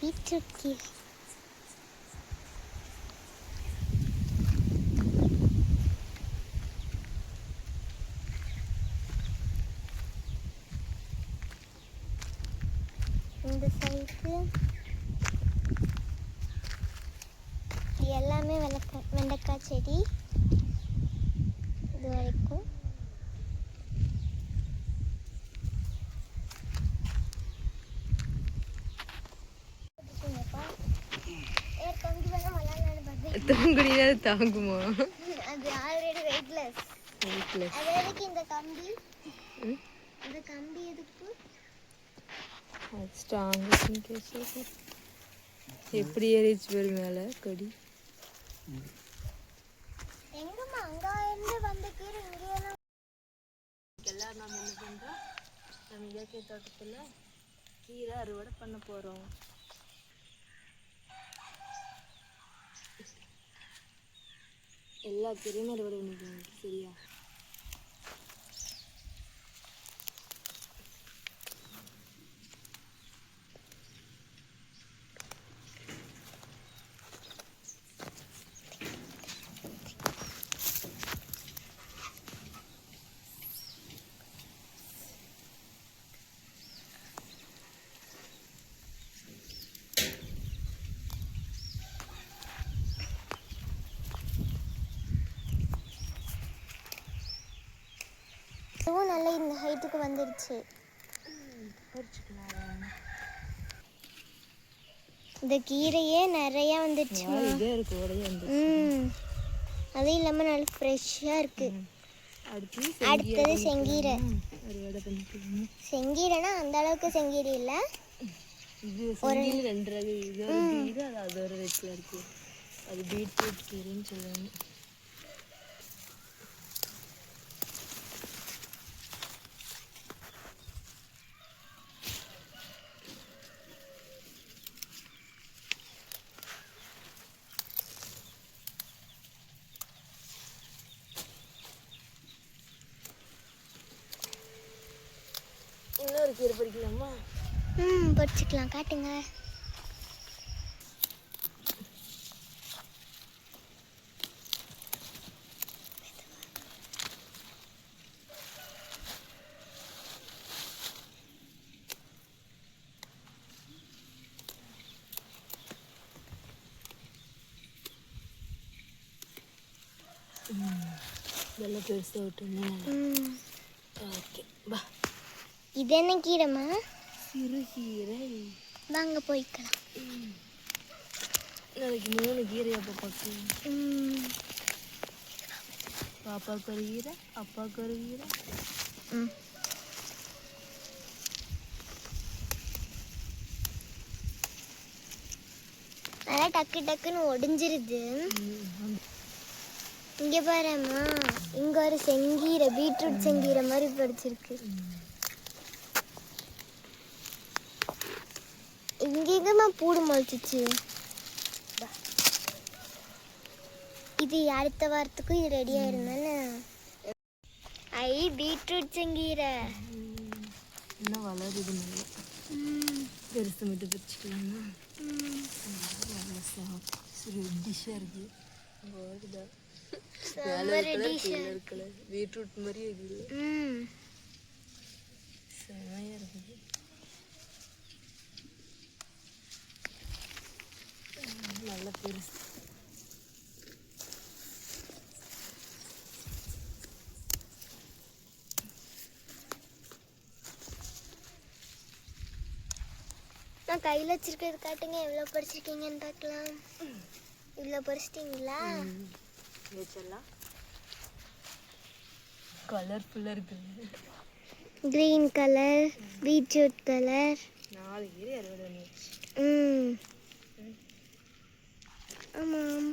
Beetroot கீரை. இந்த side எல்லாமே வெண்டைக்காய் செடி. இது வரைக்கும் தாங்குமா? அது ஆல்ரெடி வெயிட்லெஸ். அதுக்கு இந்த கம்பி, இந்த கம்பி எதுக்கு? எப்படி ஏறிச்சு பேர் மேல கொடி? எங்கம்மா அங்க இருந்து வந்த கீரை இங்கேயெல்லாம். எல்லாரும் நம்ம என்ன பண்றோம், நம்ம இயற்கை தோட்டத்துல கீரை அறுவடை பண்ண போறோம். எல்லா கீரையும் அறுவடை பண்ணிக்கோங்க, சரியா? இதுவும் நல்லா இந்த ஹைட்டுக்கு வந்துடுச்சு. இந்த கீரையே நிறைய வந்துடுச்சு. அதுவும் இல்லாமல் நல்லா ஃப்ரெஷ்ஷாக இருக்கு. அடுத்தது செங்கீரை. செங்கீரைனா அந்த அளவுக்கு செங்கீரை இல்லை, ஒரு 2 ரகம். இது ஒரு கீரை, அது ஒரு ரெட்டில் இருக்கு. அது பீட்ரூட் கீரைன்னு சொல்லுவாங்க. இன்னொரு கீரை பறிக்கலாமா? பறிச்சுக்கலாம், காட்டுங்க. இதெல்லாம் பெருசாக விட்டுங்க. ஓகே, பா. இது என்ன கீரைமா? சிறுகீரை. வாங்க போய்க்கலாம். நாளைக்கு 3 கீரை பாப்பாக்கு. பாப்பாவுக்கு ஒரு கீரை, அப்பாவுக்கு ஒரு கீரை. நல்லா டக்கு டக்குன்னு ஒடிஞ்சிருது. இங்க பாருமா, இங்க ஒரு செங்கீரை, பீட்ரூட் செங்கீரை மாதிரி படிச்சிருக்கு. இங்க எங்கம்மா பூடு முளைச்சிச்சு? இது அடுத்த வாரத்துக்கும் இது ரெடியா இருந்தானே. ஐ பீட்ரூட் செங்கீரை இன்னும் வளருது. நல்லா பெருசு மட்டும் பிரிச்சுக்கலாமா? ரெட்டிஷாக இருக்கு. பீட்ரூட் மாதிரி இருக்குது. செமையாக இருக்குது. நல்லா பெருசு. நான் கையில் வச்சிருக்கிறது காட்டுங்க, எவ்வளோ பறிச்சிருக்கீங்கன்னு பார்க்கலாம். இவ்வளோ பறிச்சிட்டிங்களா? வச்சிடலாம். கலர்ஃபுல்லாக இருக்குது. Green colour, beetroot colour. 4 கீரை அறுவடை பண்ணிடுச்சு. ஆமாம்.